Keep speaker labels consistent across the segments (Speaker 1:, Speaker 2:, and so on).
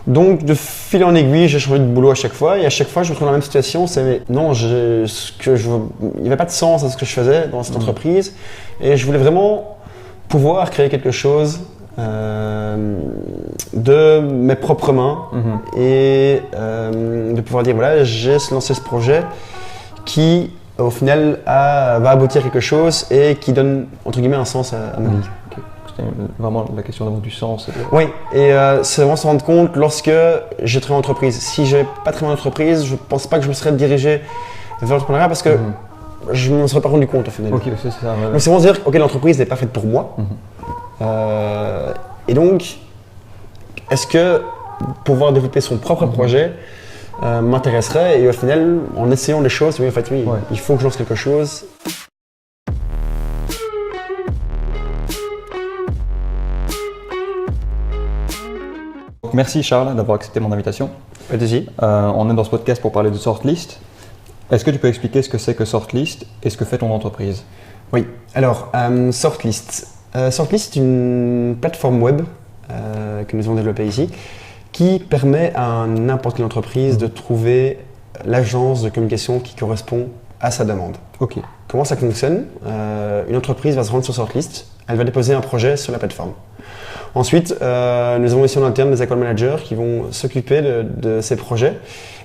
Speaker 1: Donc de fil en aiguille, j'ai changé de boulot à chaque fois et à chaque fois je me retrouve dans la même situation, c'est mais non, il n'y avait pas de sens à ce que je faisais dans cette entreprise et je voulais vraiment pouvoir créer quelque chose de mes propres mains et de pouvoir dire voilà, j'ai lancé ce projet qui au final va aboutir à quelque chose et qui donne entre guillemets un sens à ma vie.
Speaker 2: C'était vraiment la question d'avoir du sens.
Speaker 1: Oui, et c'est vraiment se rendre compte lorsque j'ai travaillé en entreprise. Si je n'avais pas travaillé en entreprise, je ne pense pas que je me serais dirigé vers l'entrepreneuriat parce que je ne me serais pas rendu compte au final.
Speaker 2: Ok, c'est ça. Voilà.
Speaker 1: Donc c'est vraiment dire ok, l'entreprise n'est pas faite pour moi. Et donc, est-ce que pouvoir développer son propre projet m'intéresserait et au final, en essayant les choses, oui, en fait, oui, il faut que je lance quelque chose.
Speaker 2: Merci Charles d'avoir accepté mon invitation.
Speaker 1: Pas de souci.
Speaker 2: On est dans ce podcast pour parler de Sortlist. Est-ce que tu peux expliquer ce que c'est que Sortlist et ce que fait ton entreprise?
Speaker 1: Oui, alors Sortlist. Sortlist est une plateforme web que nous avons développée ici qui permet à n'importe quelle entreprise de trouver l'agence de communication qui correspond à sa demande.
Speaker 2: Ok.
Speaker 1: Comment ça fonctionne? Une entreprise va se rendre sur Sortlist, elle va déposer un projet sur la plateforme. Ensuite, nous avons ici en interne des account managers qui vont s'occuper de ces projets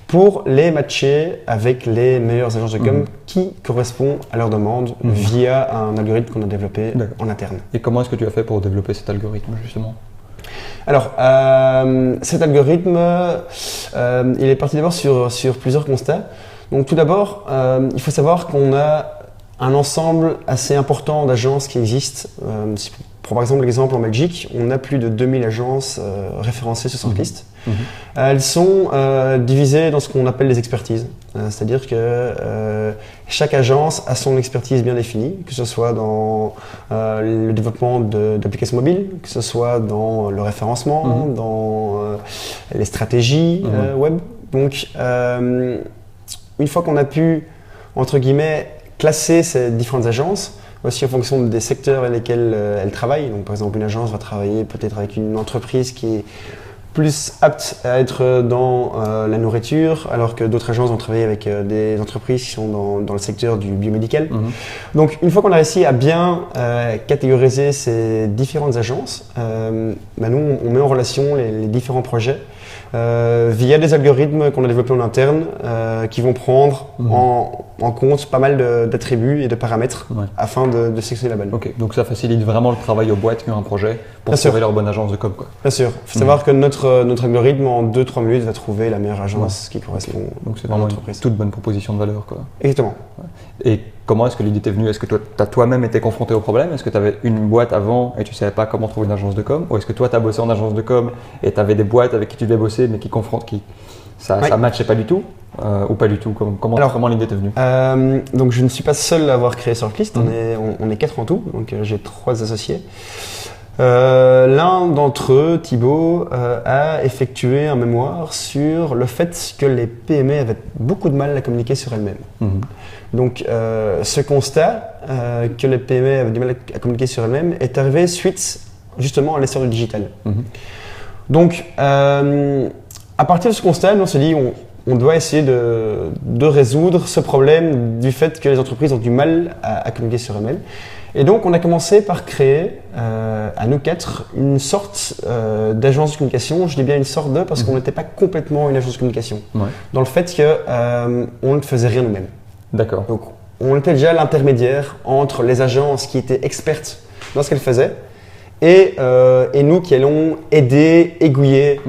Speaker 1: pour les matcher avec les meilleures agences de com qui correspondent à leurs demandes via un algorithme qu'on a développé en interne.
Speaker 2: Et comment est-ce que tu as fait pour développer cet algorithme justement?
Speaker 1: Alors, cet algorithme, il est parti d'abord sur plusieurs constats. Donc tout d'abord, il faut savoir qu'on a un ensemble assez important d'agences qui existent. Pour par exemple l'exemple en Belgique, on a plus de 2000 agences référencées sur Sortlist. Elles sont divisées dans ce qu'on appelle les expertises. C'est-à-dire que chaque agence a son expertise bien définie, que ce soit dans le développement d'applications mobiles, que ce soit dans le référencement, dans les stratégies web. Donc une fois qu'on a pu, entre guillemets, classer ces différentes agences, aussi en fonction des secteurs dans lesquels elles travaillent. Donc, par exemple, une agence va travailler peut-être avec une entreprise qui est plus apte à être dans la nourriture, alors que d'autres agences vont travailler avec des entreprises qui sont dans le secteur du biomédical. Donc, une fois qu'on a réussi à bien catégoriser ces différentes agences, nous, on met en relation les différents projets via des algorithmes qu'on a développés en interne qui vont prendre en compte pas mal d'attributs et de paramètres afin de sélectionner la bonne.
Speaker 2: Ok, donc ça facilite vraiment le travail aux boîtes qui ont un projet pour trouver leur bonne agence de com, quoi.
Speaker 1: Bien sûr, il faut savoir que notre algorithme en 2-3 minutes va trouver la meilleure agence qui correspond
Speaker 2: donc c'est vraiment une toute bonne proposition de valeur, quoi.
Speaker 1: Exactement.
Speaker 2: Et comment est-ce que l'idée t'est venue? Est-ce que toi, tu as toi-même été confronté au problème? Est-ce que tu avais une boîte avant et tu savais pas comment trouver une agence de com? Ou est-ce que toi, tu as bossé en agence de com et tu avais des boîtes avec qui tu devais bosser mais ça matchait pas du tout? Ou pas du tout? Comment l'idée t'est venue?
Speaker 1: Donc je ne suis pas seul à avoir créé Sortlist, on est 4 en tout, donc j'ai 3 associés. L'un d'entre eux, Thibaut, a effectué un mémoire sur le fait que les PME avaient beaucoup de mal à communiquer sur elles-mêmes. Donc ce constat que les PME avaient du mal à communiquer sur elles-mêmes est arrivé suite justement à l'essor du digital. Donc à partir de ce constat, on s'est dit on doit essayer de résoudre ce problème du fait que les entreprises ont du mal à communiquer sur elles-mêmes. Et donc, on a commencé par créer, à nous 4, une sorte d'agence de communication. Je dis bien une sorte de, parce qu'on n'était pas complètement une agence de communication. Dans le fait qu'on ne faisait rien nous-mêmes.
Speaker 2: D'accord.
Speaker 1: Donc, on était déjà l'intermédiaire entre les agences qui étaient expertes dans ce qu'elles faisaient et nous qui allons aider, aiguiller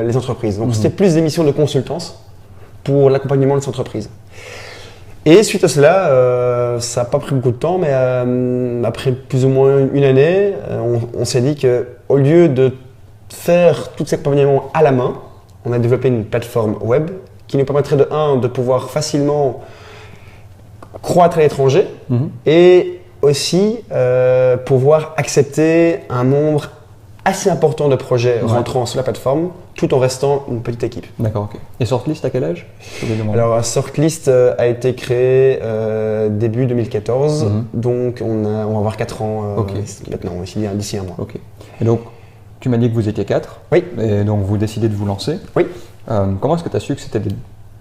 Speaker 1: les entreprises. Donc, c'était plus des missions de consultance pour l'accompagnement de ces entreprises. Et suite à cela, ça n'a pas pris beaucoup de temps, mais après plus ou moins une année, on s'est dit qu'au lieu de faire tout cet accompagnement à la main, on a développé une plateforme web qui nous permettrait de pouvoir facilement croître à l'étranger et aussi pouvoir accepter un nombre assez important de projets rentrant sur la plateforme tout en restant une petite équipe.
Speaker 2: D'accord, ok. Et Sortlist à quel âge?
Speaker 1: Alors Sortlist a été créé début 2014, donc on va avoir 4 ans maintenant, d'ici un mois.
Speaker 2: Ok. Et donc Tu m'as dit que vous étiez 4.
Speaker 1: Oui.
Speaker 2: Et donc vous décidez de vous lancer.
Speaker 1: Oui.
Speaker 2: Comment est-ce que tu as su que c'était des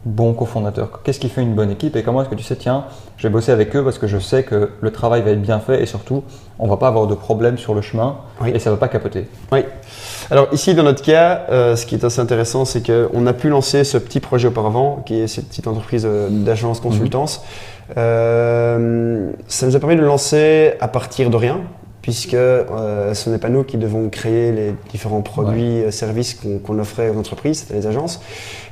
Speaker 2: bons cofondateurs? Qu'est-ce qui fait une bonne équipe et comment est-ce que tu sais, tiens, je vais bosser avec eux parce que je sais que le travail va être bien fait et surtout, on ne va pas avoir de problème sur le chemin et ça ne va pas capoter?
Speaker 1: Oui. Alors ici, dans notre cas, ce qui est assez intéressant, c'est qu'on a pu lancer ce petit projet auparavant, qui est cette petite entreprise d'agence consultance. Ça nous a permis de le lancer à partir de rien, puisque ce n'est pas nous qui devons créer les différents produits, services qu'on offrait aux entreprises, c'était les agences.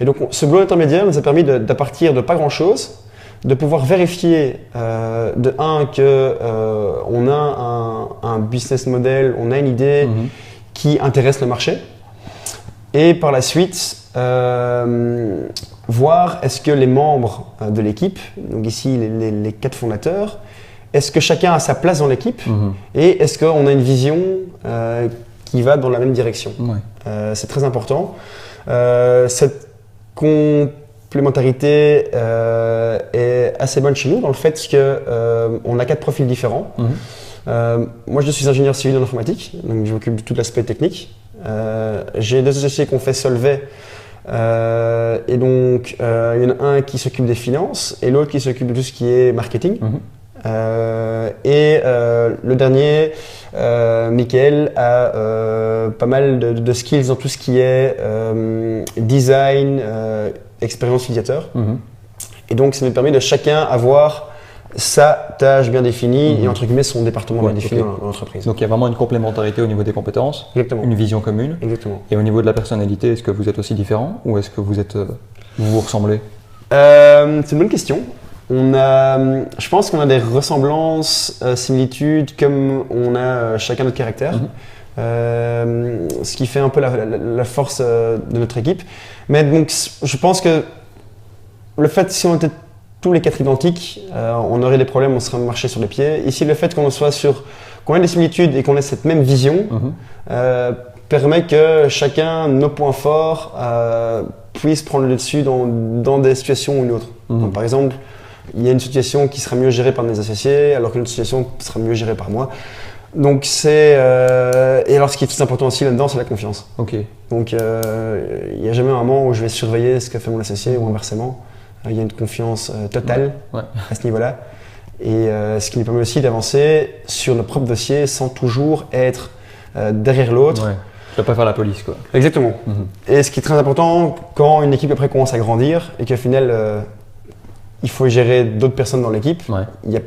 Speaker 1: Et donc ce boulot intermédiaire nous a permis d'à partir de pas grand-chose, de pouvoir vérifier de un que on a un business model, on a une idée qui intéresse le marché, et par la suite voir est-ce que les membres de l'équipe, donc ici les 4 fondateurs, est-ce que chacun a sa place dans l'équipe et est-ce qu'on a une vision qui va dans la même direction. C'est très important. Cette complémentarité est assez bonne chez nous dans le fait qu'on a 4 profils différents. Moi, je suis ingénieur civil en informatique, donc je m'occupe de tout l'aspect technique. J'ai 2 associés qui ont fait Solvay, et donc il y en a un qui s'occupe des finances et l'autre qui s'occupe de tout ce qui est marketing. Le dernier, Mickaël, a pas mal de skills dans tout ce qui est design, expérience utilisateur. Et donc ça nous permet de chacun avoir sa tâche bien définie et entre guillemets son département bien défini dans l'entreprise.
Speaker 2: Donc il y a vraiment une complémentarité au niveau des compétences, une vision commune. Et au niveau de la personnalité, est-ce que vous êtes aussi différents ou est-ce que vous vous ressemblez?
Speaker 1: C'est une bonne question. Je pense qu'on a des ressemblances, similitudes, comme on a chacun notre caractère. Ce qui fait un peu la force de notre équipe. Mais donc je pense que le fait, si on était tous les 4 identiques, on aurait des problèmes, on serait marché sur les pieds. Ici, le fait qu'on ait des similitudes et qu'on ait cette même vision permet que chacun, nos points forts, puisse prendre le dessus dans des situations ou une autre. Donc, par exemple, il y a une situation qui sera mieux gérée par mes associés, alors qu'une autre situation sera mieux gérée par moi. Donc et alors ce qui est très important aussi là-dedans, c'est la confiance. Donc il n'y a jamais un moment où je vais surveiller ce que fait mon associé ou inversement. Il y a une confiance totale à ce niveau-là. Et ce qui nous permet aussi d'avancer sur nos propres dossiers sans toujours être derrière l'autre.
Speaker 2: Tu vas pas faire la police, quoi.
Speaker 1: Exactement. Et ce qui est très important quand une équipe après commence à grandir et qu'au final il faut gérer d'autres personnes dans l'équipe. Il ne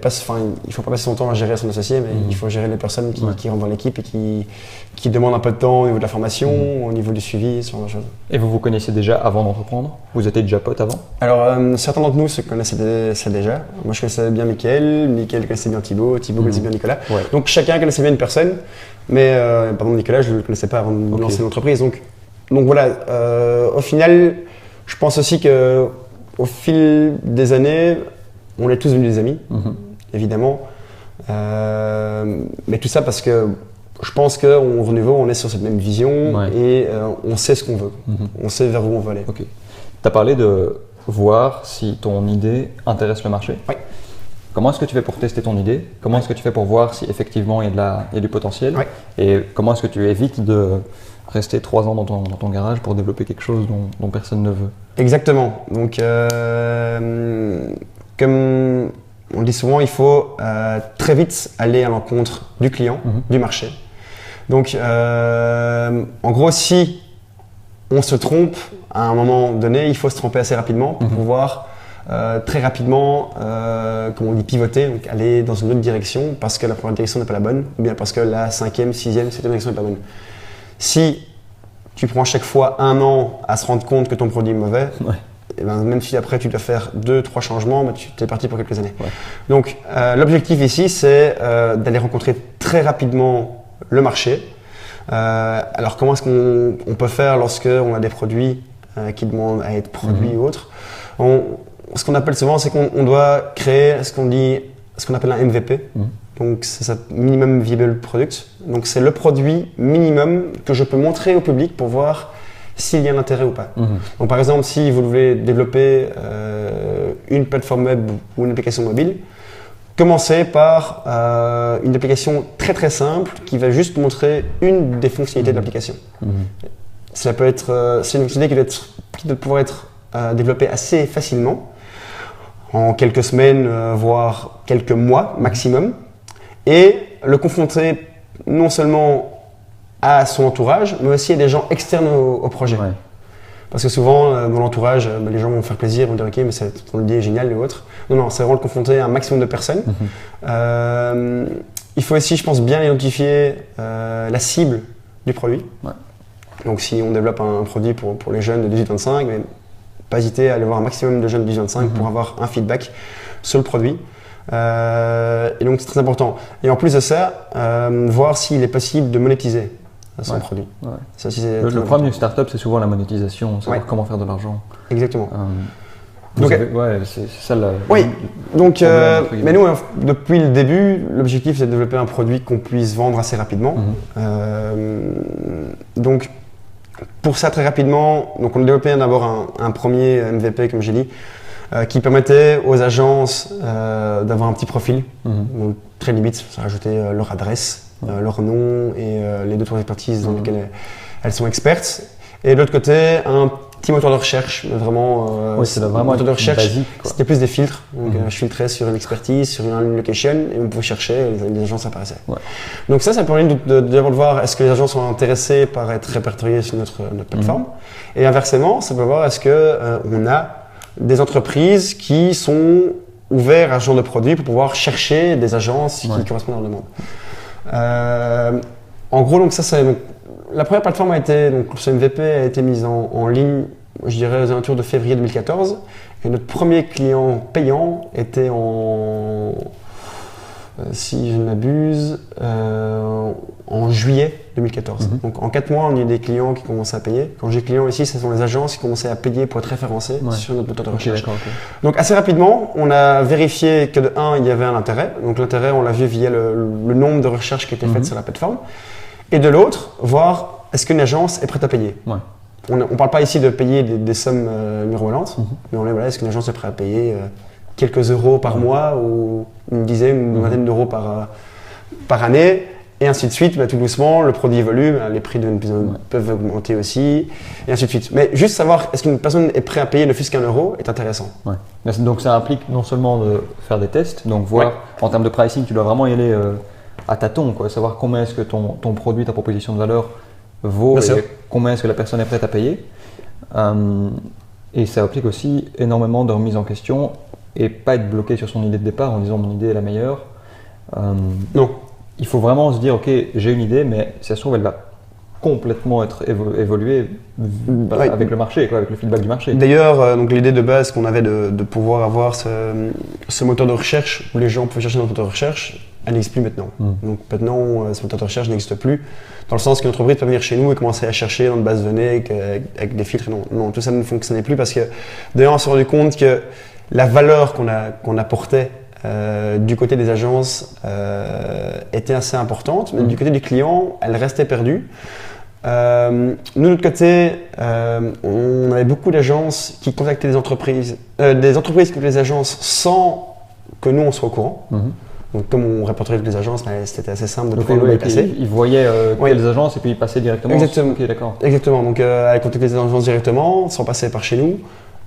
Speaker 1: faut pas passer son temps à gérer son associé, mais il faut gérer les personnes qui rentrent dans l'équipe et qui demandent un peu de temps au niveau de la formation, au niveau du suivi, ce genre de choses.
Speaker 2: Et vous vous connaissiez déjà avant d'entreprendre? Vous étiez déjà potes avant?
Speaker 1: Alors, certains d'entre nous se connaissaient ça déjà. Moi, je connaissais bien Mickaël connaissait bien Thibaut connaissait bien Nicolas. Donc, chacun connaissait bien une personne, mais par exemple, Nicolas, je ne le connaissais pas avant de lancer l'entreprise. Donc voilà, au final, je pense aussi que au fil des années, on est tous devenus des amis, évidemment. Mais tout ça parce que je pense qu'au Renouveau, on est sur cette même vision et on sait ce qu'on veut. On sait vers où on veut aller.
Speaker 2: Tu as parlé de voir si ton idée intéresse le marché. Comment est-ce que tu fais pour tester ton idée? Comment est-ce que tu fais pour voir si effectivement il y a du potentiel? Et comment est-ce que tu évites de rester 3 ans dans ton garage pour développer quelque chose dont personne ne veut?
Speaker 1: Exactement. Donc, comme on dit souvent, il faut très vite aller à l'encontre du client, du marché. Donc, en gros, si on se trompe à un moment donné, il faut se tromper assez rapidement pour pouvoir très rapidement, comme on dit, pivoter, donc aller dans une autre direction parce que la première direction n'est pas la bonne, ou bien parce que la 5e, 6e, 7e direction n'est pas bonne. Si tu prends chaque fois 1 an à se rendre compte que ton produit est mauvais, et ben même si après tu dois faire 2-3 changements, mais tu es parti pour quelques années. Donc l'objectif ici, c'est d'aller rencontrer très rapidement le marché. Alors comment est-ce qu'on peut faire lorsque on a des produits qui demandent à être produits ou autres? Ce qu'on appelle souvent, c'est qu'on doit créer ce qu'on appelle un MVP. Donc c'est ça, minimum viable product. Donc c'est le produit minimum que je peux montrer au public pour voir s'il y a un intérêt ou pas. Donc par exemple, si vous voulez développer une plateforme web ou une application mobile, commencer par une application très très simple qui va juste montrer une des fonctionnalités de l'application. Ça peut être, c'est une fonctionnalité qui doit pouvoir être développée assez facilement, en quelques semaines, voire quelques mois maximum, et le confronter non seulement à son entourage, mais aussi à des gens externes au projet. Ouais. Parce que souvent, dans l'entourage, les gens vont faire plaisir, vont dire ok, mais ton idée est géniale et autres. Non, c'est vraiment le confronter à un maximum de personnes. Il faut aussi, je pense, bien identifier la cible du produit. Ouais. Donc si on développe un produit pour les jeunes de 18-25, mais pas hésiter à aller voir un maximum de jeunes de 18-25 pour avoir un feedback sur le produit. Et donc c'est très important. Et en plus de ça, voir s'il est possible de monétiser son produit. Ouais. Ça,
Speaker 2: le problème d'une startup, c'est souvent la monétisation, savoir comment faire de l'argent.
Speaker 1: Exactement.
Speaker 2: Donc, c'est ça le
Speaker 1: donc, mais nous, depuis le début, l'objectif c'est de développer un produit qu'on puisse vendre assez rapidement. Donc, pour ça, très rapidement, donc on a développé d'abord un premier MVP, comme j'ai dit, qui permettait aux agences d'avoir un petit profil, donc très limite, ça rajoutait leur adresse, leur nom et les 2-3 expertises dans lesquelles elles sont expertes. Et de l'autre côté, un petit moteur de recherche, vraiment,
Speaker 2: c'est vraiment
Speaker 1: moteur de recherche,
Speaker 2: basique,
Speaker 1: c'était plus des filtres. Donc, je filtrais sur une expertise, sur une location, et on pouvait chercher, et les agences apparaissaient. Ouais. Donc ça permet d'abord de voir est-ce que les agences sont intéressées par être répertoriées sur notre plateforme. Et inversement, ça peut voir est-ce qu'on a des entreprises qui sont ouvertes à ce genre de produit pour pouvoir chercher des agences qui correspondent à leur demande. En gros, donc ça c'est... La première plateforme ce MVP a été mise en ligne, je dirais, aux alentours de février 2014. Et notre premier client payant était si je ne m'abuse, en juillet 2014. Donc en 4 mois, on a eu des clients qui commençaient à payer. Quand j'ai clients ici, ce sont les agences qui commençaient à payer pour être référencées sur notre moteur de recherche. Donc assez rapidement, on a vérifié que de 1, il y avait un intérêt. Donc l'intérêt, on l'a vu via le nombre de recherches qui étaient faites sur la plateforme. Et de l'autre, voir est-ce qu'une agence est prête à payer. On ne parle pas ici de payer des sommes mirobolantes, mais est-ce qu'une agence est prête à payer quelques euros par mois ou une dizaine ou une vingtaine d'euros par année, et ainsi de suite. Tout doucement, le produit évolue, les prix peuvent augmenter aussi, et ainsi de suite. Mais juste savoir est-ce qu'une personne est prête à payer ne fût-ce qu'un euro est intéressant.
Speaker 2: Donc ça implique non seulement de faire des tests, donc voir en termes de pricing, tu dois vraiment y aller à tâtons, savoir combien est-ce que ton produit, ta proposition de valeur vaut et combien est-ce que la personne est prête à payer. Et ça implique aussi énormément de remise en question et pas être bloqué sur son idée de départ en disant mon idée est la meilleure.
Speaker 1: Non.
Speaker 2: Il faut vraiment se dire ok, j'ai une idée, mais si ça se trouve elle va complètement être évoluée avec le marché, avec le feedback du marché.
Speaker 1: D'ailleurs, donc l'idée de base qu'on avait de pouvoir avoir ce moteur de recherche où les gens peuvent chercher dans le moteur de recherche, elle n'existe plus maintenant. Donc maintenant, ce moteur de recherche n'existe plus, dans le sens qu'une entreprise peut venir chez nous et commencer à chercher dans une base de données avec des filtres. Non, tout ça ne fonctionnait plus parce que d'ailleurs on s'est rendu compte que la valeur qu'on apportait du côté des agences était assez importante, mais du côté des clients, elle restait perdue. Nous, de notre côté, on avait beaucoup d'agences qui contactaient des entreprises qui contactaient les agences sans que nous on soit au courant. Donc comme on répertoriait toutes les agences, c'était assez simple de pouvoir les passer.
Speaker 2: Ils voyaient les agences et puis ils passaient directement.
Speaker 1: Exactement.
Speaker 2: Okay, d'accord.
Speaker 1: Exactement. Donc elle contactait les agences directement, sans passer par chez nous.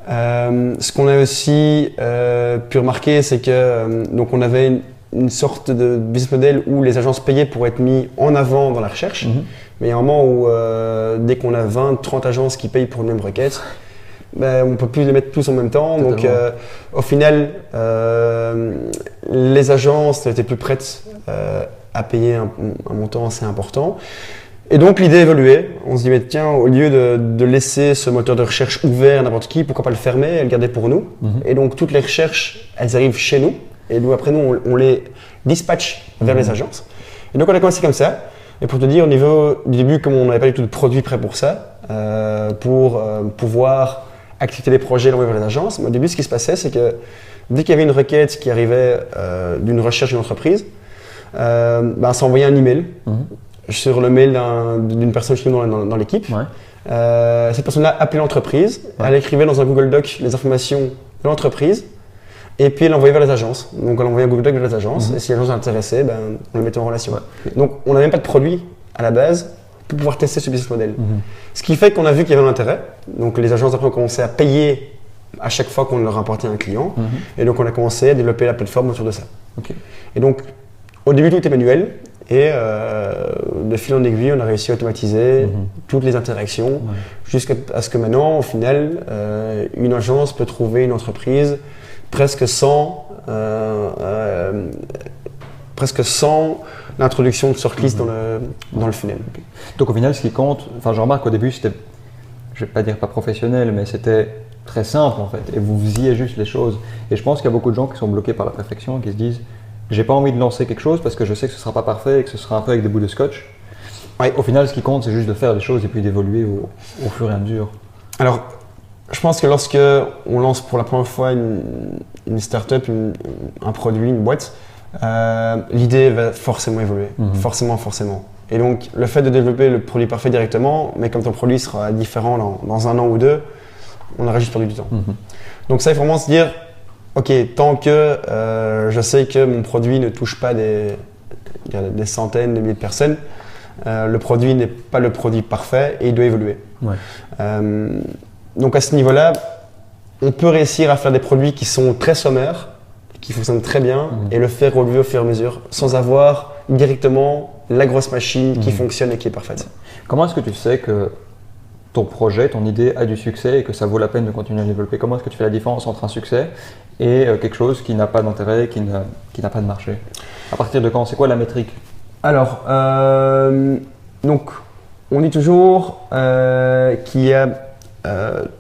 Speaker 1: Ce qu'on a aussi pu remarquer, c'est que donc on avait une sorte de business model où les agences payaient pour être mis en avant dans la recherche. Mais il y a un moment où dès qu'on a 20-30 agences qui payent pour une même requête, on ne peut plus les mettre tous en même temps. Totalement. Donc au final, les agences n'étaient plus prêtes à payer un montant assez important. Et donc l'idée évoluait. On se dit, mais tiens, au lieu de laisser ce moteur de recherche ouvert à n'importe qui, pourquoi pas le fermer et le garder pour nous. Et donc toutes les recherches, elles arrivent chez nous. Et nous, après nous, on les dispatche vers les agences. Et donc on a commencé comme ça. Et pour te dire, au niveau du début, comme on n'avait pas du tout de produit prêt pour ça, pour pouvoir accepter les projets et l'envoyer vers les agences, mais au début, ce qui se passait, c'est que dès qu'il y avait une requête qui arrivait d'une recherche d'une entreprise, ça envoyait un email sur le mail d'une personne chez nous dans l'équipe. Cette personne-là appelait l'entreprise, elle écrivait dans un Google Doc les informations de l'entreprise, et puis l'envoyer vers les agences. Donc on l'envoyait un Google Doc vers les agences, et si l'agence est intéressée, ben, on le mettait en relation. Donc on n'a même pas de produit à la base pour pouvoir tester ce business model. Ce qui fait qu'on a vu qu'il y avait un intérêt. Donc les agences après ont commencé à payer à chaque fois qu'on leur apportait un client, et donc on a commencé à développer la plateforme autour de ça. Et donc au début tout était manuel, et de fil en aiguille on a réussi à automatiser toutes les interactions jusqu'à ce que maintenant au final une agence peut trouver une entreprise presque sans l'introduction de shortlist dans le funnel.
Speaker 2: Donc au final, ce qui compte, enfin je remarque qu'au début c'était, je vais pas dire pas professionnel, mais c'était très simple en fait, et vous faisiez juste les choses. Et je pense qu'il y a beaucoup de gens qui sont bloqués par la perfection et qui se disent j'ai pas envie de lancer quelque chose parce que je sais que ce sera pas parfait et que ce sera un peu avec des bouts de scotch. Au final, ce qui compte, c'est juste de faire les choses et puis d'évoluer au fur et à mesure.
Speaker 1: Alors, je pense que lorsque on lance pour la première fois une start-up, un produit, une boîte, l'idée va forcément évoluer, forcément. Et donc, le fait de développer le produit parfait directement, mais comme ton produit sera différent dans un an ou deux, on aura juste perdu du temps. Donc ça, il faut vraiment se dire, ok, tant que je sais que mon produit ne touche pas des centaines de milliers de personnes, le produit n'est pas le produit parfait et il doit évoluer. Donc à ce niveau-là, on peut réussir à faire des produits qui sont très sommaires, qui fonctionnent très bien, et le faire évoluer au fur et à mesure, sans avoir directement la grosse machine qui fonctionne et qui est parfaite.
Speaker 2: Comment est-ce que tu sais que ton projet, ton idée a du succès et que ça vaut la peine de continuer à développer? Comment est-ce que tu fais la différence entre un succès et quelque chose qui n'a pas d'intérêt, qui n'a pas de marché? À partir de quand? C'est quoi la métrique?
Speaker 1: Alors, donc, on dit toujours qu'il y a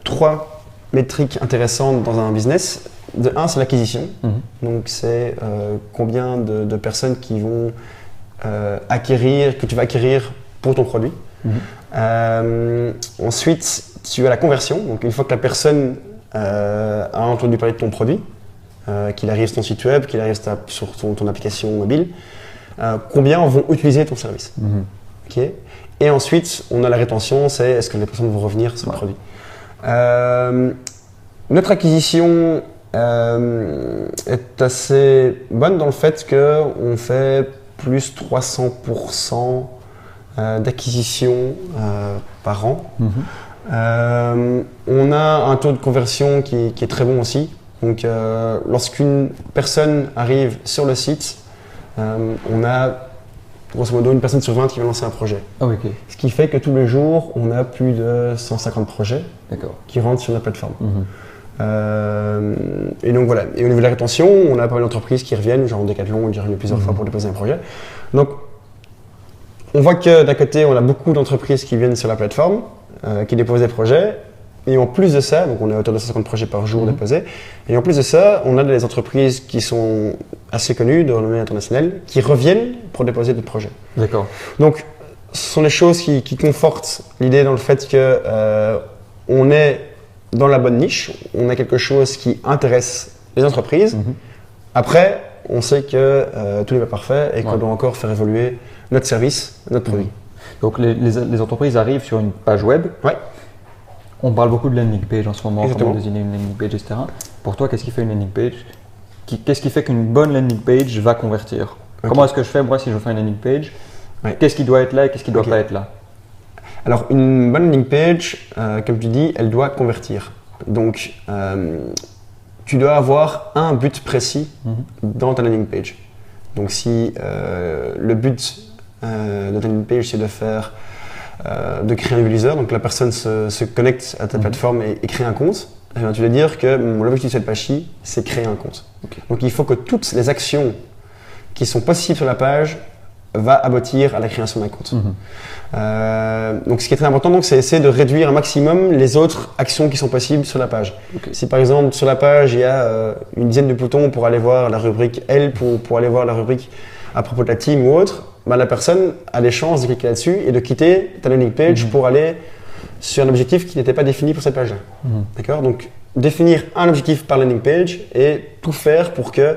Speaker 1: 3 métriques intéressantes dans un business. De 1, c'est l'acquisition. Donc, c'est combien de personnes qui vont que tu vas acquérir pour ton produit. Ensuite, tu as la conversion. Donc, une fois que la personne a entendu parler de ton produit, qu'il arrive sur ton site web, qu'il arrive sur ton application mobile, combien vont utiliser ton service. Okay. Et ensuite, on a la rétention, c'est est-ce que les personnes vont revenir sur le produit. Notre acquisition est assez bonne dans le fait qu'on fait plus 300% d'acquisition par an. On a un taux de conversion qui est très bon aussi. Donc, lorsqu'une personne arrive sur le site, on a grosso modo une personne sur 20 qui va lancer un projet. Ce qui fait que tous les jours, on a plus de 150 projets qui rentrent sur la plateforme. Et donc voilà. Et au niveau de la rétention, on a pas mal d'entreprises qui reviennent, genre Decathlon, qui reviennent plusieurs fois pour déposer un projet. Donc, on voit que d'un côté, on a beaucoup d'entreprises qui viennent sur la plateforme, qui déposent des projets. Et en plus de ça, donc on est à hauteur de 150 projets par jour déposés. Et en plus de ça, on a des entreprises qui sont assez connues, de renommée internationale, qui reviennent pour déposer des projets. Donc, ce sont des choses qui confortent l'idée dans le fait que on est dans la bonne niche, on a quelque chose qui intéresse les entreprises. Après, on sait que tout n'est pas parfait et qu'on doit encore faire évoluer notre service, notre produit.
Speaker 2: Donc les entreprises arrivent sur une page web. On parle beaucoup de landing page en ce moment, comment désigner une landing page, etc. Pour toi, qu'est-ce qui fait une landing page? Qu'est-ce qui fait qu'une bonne landing page va convertir? Comment est-ce que je fais moi si je fais une landing page? Qu'est-ce qui doit être là et qu'est-ce qui ne doit pas être là?
Speaker 1: Alors, une bonne landing page, comme tu dis, elle doit convertir. Donc, tu dois avoir un but précis dans ta landing page. Donc, si le but de ta landing page, c'est de créer un user, donc la personne se connecte à ta plateforme et crée un compte, eh bien, tu dois dire que l'objectif de cette page-ci, c'est créer un compte. Donc, il faut que toutes les actions qui sont possibles sur la page va aboutir à la création d'un compte. Donc ce qui est très important, c'est essayer de réduire un maximum les autres actions qui sont possibles sur la page. Si par exemple sur la page il y a une dizaine de boutons pour aller voir la rubrique L, pour aller voir la rubrique à propos de la team ou autre, la personne a des chances de cliquer là-dessus et de quitter ta landing page pour aller sur un objectif qui n'était pas défini pour cette page-là. D'accord ? Donc définir un objectif par landing page et tout faire pour que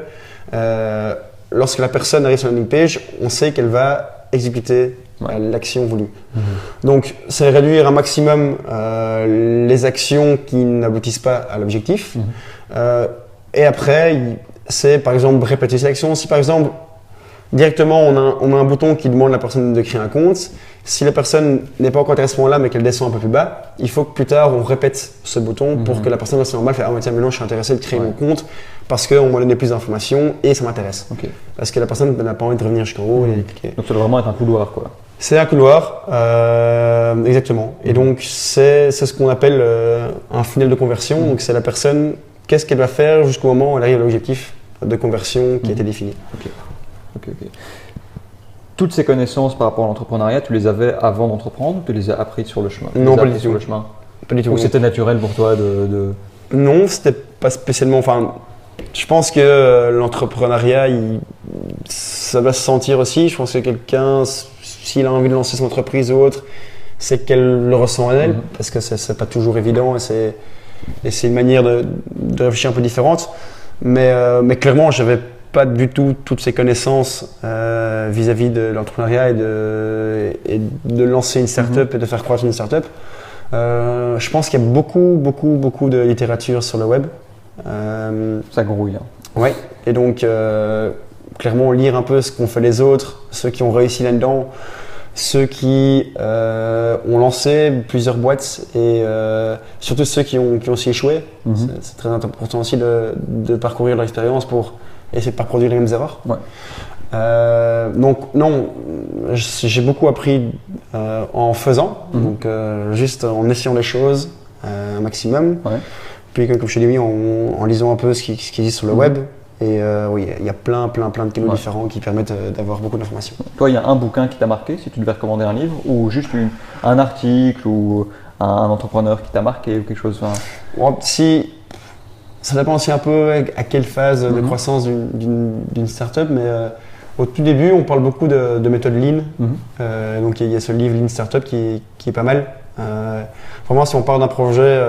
Speaker 1: lorsque la personne arrive sur la landing page, on sait qu'elle va exécuter l'action voulue. Donc, c'est réduire un maximum les actions qui n'aboutissent pas à l'objectif. Et après, c'est par exemple répéter sélection. Si par exemple, directement, on a un bouton qui demande à la personne de créer un compte. Si la personne n'est pas encore intéressée à ce moment-là, mais qu'elle descend un peu plus bas, il faut que plus tard, on répète ce bouton pour que la personne, c'est normal, fait « Ah, tiens, maintenant, je suis intéressé de créer mon compte parce qu'on m'a donné plus d'informations et ça m'intéresse.
Speaker 2: Ok. »
Speaker 1: Parce que la personne n'a pas envie de revenir jusqu'en haut et cliquer.
Speaker 2: Donc, ça doit vraiment être un couloir, quoi.
Speaker 1: C'est un couloir, exactement. Et donc, c'est ce qu'on appelle un funnel de conversion. Donc, c'est la personne, qu'est-ce qu'elle va faire jusqu'au moment où elle arrive à l'objectif de conversion qui a été défini.
Speaker 2: Ok. Toutes ces connaissances par rapport à l'entrepreneuriat, tu les avais avant d'entreprendre ou tu les as apprises sur le chemin?
Speaker 1: Non, pas du tout.
Speaker 2: Sur le chemin.
Speaker 1: Pas du tout.
Speaker 2: Ou c'était naturel pour toi de...
Speaker 1: Non, c'était pas spécialement. Enfin, je pense que l'entrepreneuriat, ça doit se sentir aussi. Je pense que quelqu'un, s'il a envie de lancer son entreprise ou autre, c'est qu'elle le ressent en elle, parce que c'est pas toujours évident et c'est une manière de réfléchir un peu différente. Mais clairement, j'avais pas du tout toutes ces connaissances vis-à-vis de l'entrepreneuriat et de lancer une start-up et de faire croître une start-up. Je pense qu'il y a beaucoup de littérature sur le web.
Speaker 2: Ça grouille.
Speaker 1: Ouais, et donc clairement lire un peu ce qu'ont fait les autres, ceux qui ont réussi là-dedans, ceux qui ont lancé plusieurs boîtes et surtout ceux qui ont aussi échoué. C'est très important aussi de parcourir leur expérience pour essayer de ne pas reproduire les mêmes erreurs.
Speaker 2: Ouais.
Speaker 1: Donc non, j'ai beaucoup appris en faisant, donc juste en essayant les choses un maximum.
Speaker 2: Ouais.
Speaker 1: Puis comme je te dis, oui, en lisant un peu ce qui existe sur le web. Et oui, il y a plein de canaux différents qui permettent d'avoir beaucoup d'informations.
Speaker 2: Toi, il y a un bouquin qui t'a marqué, si tu devais recommander un livre, ou juste un article, ou un entrepreneur qui t'a marqué, ou quelque chose.
Speaker 1: Bon, ça dépend aussi un peu à quelle phase de croissance d'une startup, mais au tout début, on parle beaucoup de méthode Lean. Donc il y a ce livre Lean Startup qui est pas mal. Vraiment, si on part d'un projet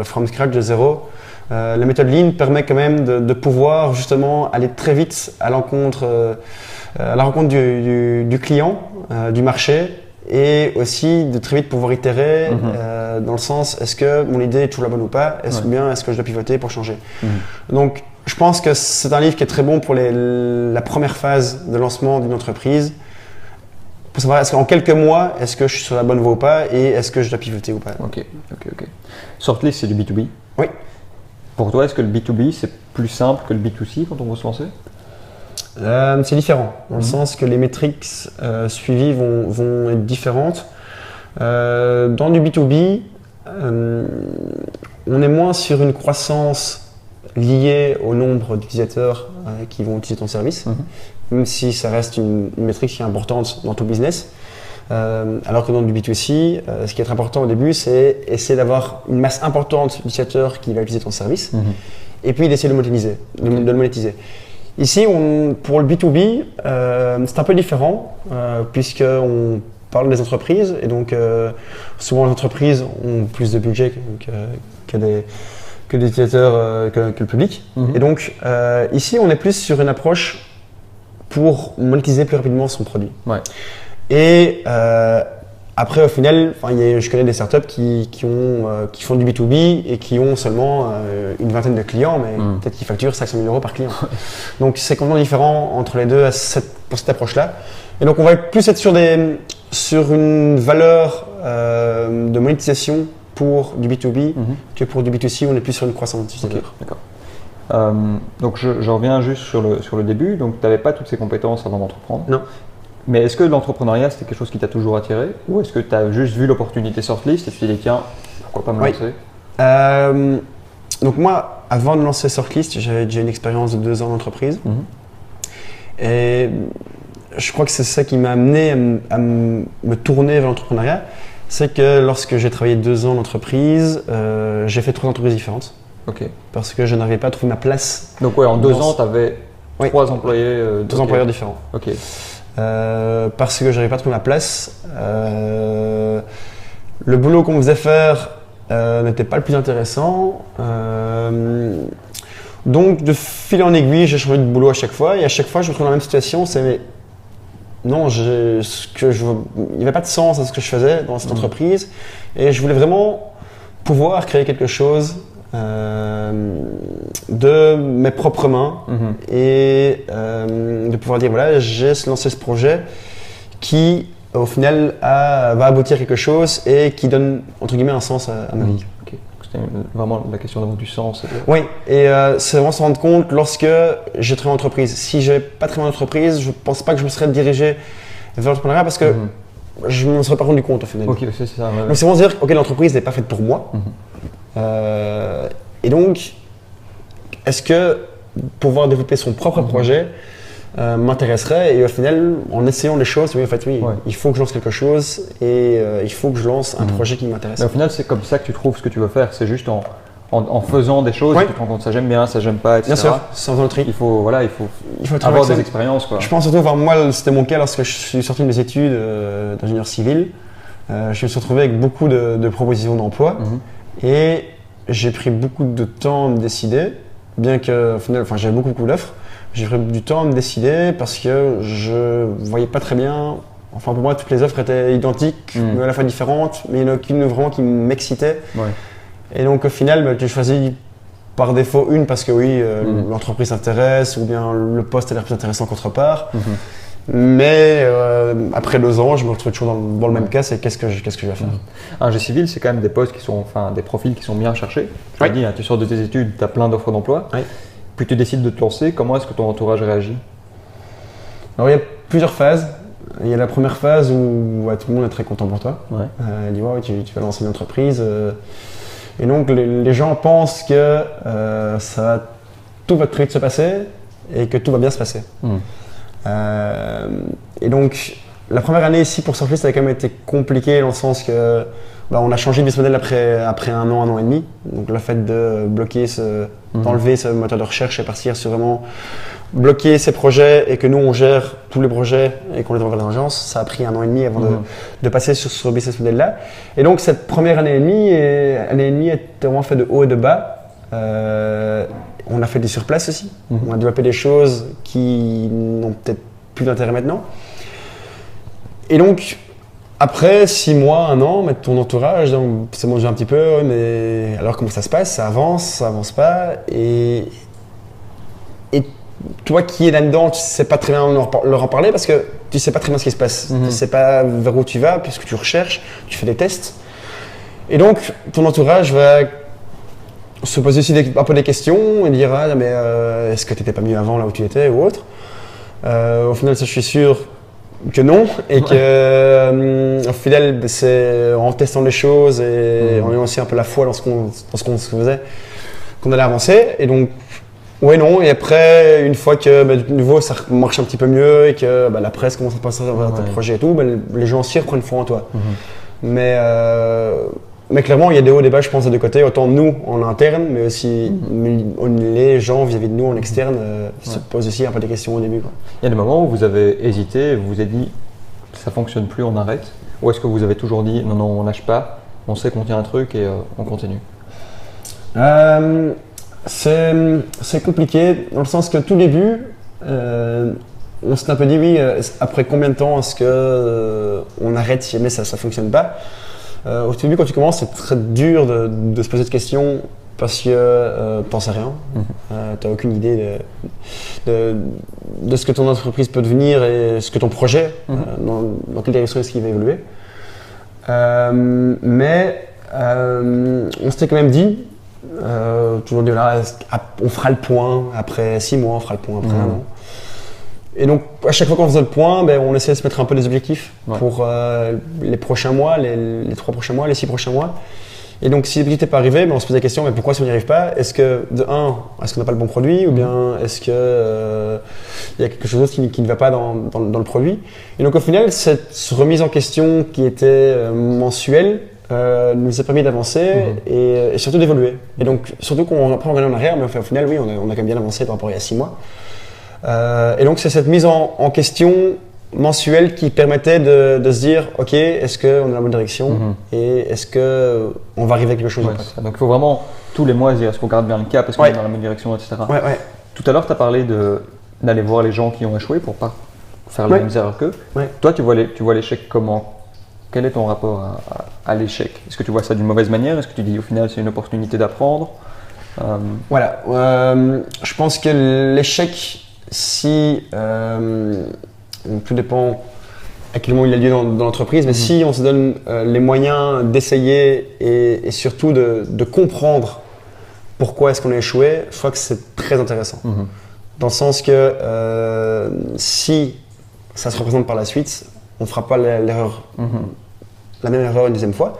Speaker 1: from scratch, de zéro, la méthode Lean permet quand même de pouvoir justement aller très vite à la rencontre du client, du marché, et aussi de très vite pouvoir itérer dans le sens est-ce que mon idée est toujours la bonne ou pas, est-ce que je dois pivoter pour changer. Donc je pense que c'est un livre qui est très bon pour la première phase de lancement d'une entreprise, pour savoir est-ce qu'en quelques mois, est-ce que je suis sur la bonne voie ou pas et est-ce que je dois pivoter ou pas.
Speaker 2: Ok. Sortlist, c'est du B2B.
Speaker 1: Oui.
Speaker 2: Pour toi, est-ce que le B2B, c'est plus simple que le B2C quand on veut se lancer?
Speaker 1: C'est différent, dans le sens que les métriques suivies vont être différentes. Dans du B2B, on est moins sur une croissance liée au nombre d'utilisateurs qui vont utiliser ton service, même si ça reste une métrique qui est importante dans ton business. Alors que dans du B2C, ce qui est important au début, c'est essayer d'avoir une masse importante d'utilisateurs qui va utiliser ton service et puis d'essayer de le monétiser. Ici, pour le B2B, c'est un peu différent puisqu'on parle des entreprises et donc souvent les entreprises ont plus de budget que des utilisateurs, que le public. Et donc ici, on est plus sur une approche pour monétiser plus rapidement son produit. Ouais. Et après, au final, je connais des startups qui font du B2B et qui ont seulement une vingtaine de clients, mais peut-être qu'ils facturent 500 000 € par client. Donc c'est complètement différent entre les deux pour cette approche-là. Et donc on va plus être sur une valeur de monétisation pour du B2B que pour du B2C où on est plus sur une croissance d'utilisateurs.
Speaker 2: D'accord. Donc je reviens juste sur le début. Donc tu n'avais pas toutes ces compétences avant d'entreprendre.
Speaker 1: Non.
Speaker 2: Mais est-ce que l'entrepreneuriat, c'était quelque chose qui t'a toujours attiré? Ou est-ce que tu as juste vu l'opportunité Sortlist et tu t'es dit, tiens, pourquoi pas me lancer?
Speaker 1: Donc moi, avant de lancer Sortlist, j'avais déjà une expérience de 2 ans d'entreprise. Et je crois que c'est ça qui m'a amené à me tourner vers l'entrepreneuriat. C'est que lorsque j'ai travaillé 2 ans d'entreprise, j'ai fait 3 entreprises différentes.
Speaker 2: Ok.
Speaker 1: Parce que je n'arrivais pas à trouver ma place.
Speaker 2: Donc ouais, en 2 ans, tu avais 3 employés.
Speaker 1: 2 employeurs différents.
Speaker 2: Ok.
Speaker 1: Parce que j'arrivais pas à trouver ma place. Le boulot qu'on me faisait faire n'était pas le plus intéressant. Donc de fil en aiguille, j'ai changé de boulot à chaque fois et à chaque fois je me retrouve dans la même situation. C'est non, il n'y avait pas de sens à ce que je faisais dans cette entreprise et je voulais vraiment pouvoir créer quelque chose de mes propres mains
Speaker 2: Mhm.
Speaker 1: et de pouvoir dire voilà, j'ai lancé ce projet qui au final va aboutir à quelque chose et qui donne entre guillemets un sens à ma vie.
Speaker 2: Ok. C'était vraiment la question d'avoir du sens.
Speaker 1: Oui, et c'est vraiment se rendre compte lorsque j'ai travaillé en entreprise. Si je n'avais pas travaillé en entreprise, je ne pense pas que je me serais dirigé vers l'entrepreneuriat parce que
Speaker 2: Mhm.
Speaker 1: je ne me serais pas rendu compte au final.
Speaker 2: Ok, c'est ça. Ouais.
Speaker 1: Donc c'est vraiment se dire ok, l'entreprise n'est pas faite pour moi.
Speaker 2: Mhm.
Speaker 1: Et donc, est-ce que pouvoir développer son propre projet m'intéresserait? Et au final, en essayant les choses, oui, en fait, oui,
Speaker 2: Ouais.
Speaker 1: il faut que je lance quelque chose et il faut que je lance un
Speaker 2: Mhm.
Speaker 1: projet qui m'intéresse.
Speaker 2: Mais au final, c'est comme ça que tu trouves ce que tu veux faire. C'est juste en faisant des choses,
Speaker 1: Ouais.
Speaker 2: tu te rends compte ça j'aime bien, ça j'aime pas, etc.
Speaker 1: Bien sûr, sans un tri.
Speaker 2: Il faut
Speaker 1: Il faut travailler
Speaker 2: avoir
Speaker 1: avec
Speaker 2: des
Speaker 1: ça.
Speaker 2: expériences, quoi.
Speaker 1: Je pense surtout, enfin, moi, c'était mon cas lorsque je suis sorti de mes études d'ingénieur civil. Je me suis retrouvé avec beaucoup de propositions d'emploi
Speaker 2: Mhm.
Speaker 1: et j'ai pris beaucoup de temps à me décider, bien que, au final, enfin, j'avais beaucoup d'offres. J'ai pris du temps à me décider parce que je voyais pas très bien. Enfin, pour moi, toutes les offres étaient identiques,
Speaker 2: Mhm.
Speaker 1: mais à la fois différentes, mais il n'y en a aucune vraiment qui m'excitait.
Speaker 2: Ouais.
Speaker 1: Et donc, au final, bah, tu choisis par défaut une parce que oui,
Speaker 2: Mhm.
Speaker 1: l'entreprise t'intéresse ou bien le poste a l'air plus intéressant qu'autre part.
Speaker 2: Mhm.
Speaker 1: Mais après 2 ans, je me retrouve toujours dans le même cas, c'est qu'est-ce que je vais faire.
Speaker 2: Un G civil, c'est quand même des postes qui sont, enfin, des profils qui sont bien cherchés. Tu
Speaker 1: Oui.
Speaker 2: as dit, hein, tu sors de tes études, tu as plein d'offres d'emploi.
Speaker 1: Oui.
Speaker 2: Puis tu décides de te lancer. Comment est-ce que ton entourage réagit?
Speaker 1: Alors il y a plusieurs phases. Il y a la première phase où tout le monde est très content pour toi.
Speaker 2: Ouais.
Speaker 1: Il dit ouais, tu vas lancer une entreprise. Et donc les gens pensent que tout va très vite se passer et que tout va bien se passer.
Speaker 2: Mhm.
Speaker 1: Et donc la première année ici pour Surflist, ça a quand même été compliqué dans le sens que on a changé de business model après 1 an et demi. Donc le fait de bloquer, d'enlever ce moteur de recherche et partir sur vraiment bloquer ces projets et que nous on gère tous les projets et qu'on les envoie dans l'agence, ça a pris 1 an et demi avant de passer sur ce business model là. Et donc cette première année et demie était vraiment fait de haut et de bas. On a fait des surplaces aussi. On a développé des choses qui n'ont peut-être plus d'intérêt maintenant. Et donc, après 6 mois, 1 an, mettre ton entourage, donc, c'est mangé un petit peu, mais alors comment ça se passe? Ça avance pas. Et toi qui es là-dedans, tu ne sais pas très bien leur en parler parce que tu ne sais pas très bien ce qui se passe. Tu ne sais pas vers où tu vas puisque tu recherches, tu fais des tests. Et donc, ton entourage va se poser aussi un peu des questions et dire ah, mais est-ce que tu n'étais pas mieux avant là où tu étais ou autre. Au final, ça, je suis sûr que non et que au final, c'est en testant les choses et en ayant aussi un peu la foi dans ce qu'on faisait qu'on allait avancer. Et donc, ouais, non. Et après, une fois que de nouveau ça marche un petit peu mieux et que la presse commence à passer vers ton projet et tout, les gens aussi reprennent foi en toi. Mais clairement, il y a des hauts et des bas, je pense, des deux côtés. Autant nous en interne, mais aussi les gens vis-à-vis de nous en externe se posent aussi un peu des questions au début, quoi.
Speaker 2: Il y a des moments où vous avez hésité, vous vous êtes dit ça fonctionne plus, on arrête? Ou est-ce que vous avez toujours dit non, on lâche pas, on sait qu'on tient un truc et on continue?
Speaker 1: C'est compliqué dans le sens que tout début, on s'est un peu dit oui, après combien de temps est-ce que on arrête si jamais ça fonctionne pas? Au début, quand tu commences, c'est très dur de se poser de questions parce que tu n'en sais rien. Tu n'as aucune idée de ce que ton entreprise peut devenir et ce que ton projet, dans quelle direction est-ce qu'il va évoluer. Mais on s'était quand même dit, toujours dit là, on fera le point après 6 mois, on fera le point après 1 an. Et donc, à chaque fois qu'on faisait le point, on essayait de se mettre un peu des objectifs pour les prochains mois, les 3 prochains mois, les 6 prochains mois. Et donc, si l'objectif n'est pas arrivé, on se posait la question, mais pourquoi si on n'y arrive pas? Est-ce que, de 1, est-ce qu'on n'a pas le bon produit? Ou bien, est-ce qu'il y a quelque chose qui ne va pas dans le produit? Et donc, au final, cette remise en question qui était mensuelle nous a permis d'avancer et surtout d'évoluer. Et donc, surtout qu'on reprend en arrière, mais au final, oui, on a quand même bien avancé par rapport à il y a 6 mois. Et donc c'est cette mise en question mensuelle qui permettait de se dire ok, est-ce qu'on est dans la bonne direction et est-ce qu'on va arriver à quelque chose
Speaker 2: donc il faut vraiment tous les mois se dire est-ce qu'on garde bien le cap, est-ce qu'on est dans la bonne direction, etc. Tout à l'heure tu as parlé d'aller voir les gens qui ont échoué pour pas faire les mêmes erreurs qu'eux. Toi tu vois l'échec comment? Quel est ton rapport à l'échec? Est-ce que tu vois ça d'une mauvaise manière? Est-ce que tu dis au final c'est une opportunité d'apprendre?
Speaker 1: Voilà. Je pense que l'échec, si tout dépend à quel moment il a lieu dans l'entreprise, mais si on se donne les moyens d'essayer et surtout de comprendre pourquoi est-ce qu'on a échoué, je crois que c'est très intéressant. Dans le sens que si ça se représente par la suite, on ne fera pas l'erreur, la même erreur une deuxième fois.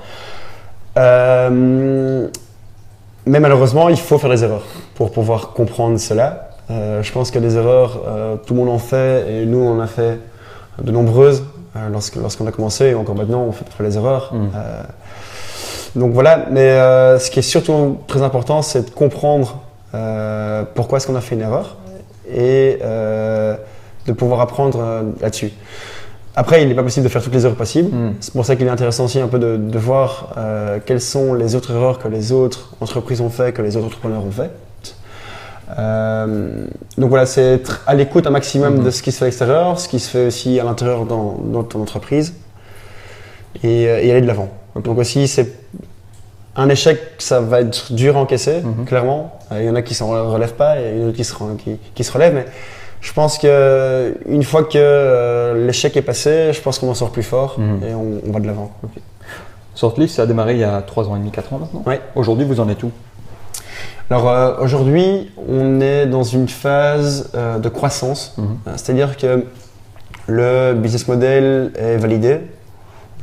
Speaker 1: Mais malheureusement, il faut faire des erreurs pour pouvoir comprendre cela. Je pense que des erreurs, tout le monde en fait, et nous on en a fait de nombreuses lorsqu'on a commencé, et encore maintenant on fait parfois les erreurs. Donc voilà, mais ce qui est surtout très important, c'est de comprendre pourquoi est-ce qu'on a fait une erreur et de pouvoir apprendre là-dessus. Après, il n'est pas possible de faire toutes les erreurs possibles. C'est pour ça qu'il est intéressant aussi un peu de voir quelles sont les autres erreurs que les autres entreprises ont fait, que les autres entrepreneurs ont fait. Donc voilà, c'est être à l'écoute un maximum de ce qui se fait à l'extérieur, ce qui se fait aussi à l'intérieur dans ton entreprise et aller de l'avant. Donc aussi, c'est un échec, ça va être dur à encaisser, clairement. Il y en a qui ne s'en relèvent pas et il y en a qui se relèvent. Mais je pense qu'une fois que l'échec est passé, je pense qu'on en sort plus fort et on va de l'avant.
Speaker 2: Okay. Sortlist, ça a démarré il y a 3 ans et demi, 4 ans maintenant.
Speaker 1: Ouais.
Speaker 2: Aujourd'hui, vous en êtes où?
Speaker 1: Alors aujourd'hui, on est dans une phase de croissance. C'est-à-dire que le business model est validé.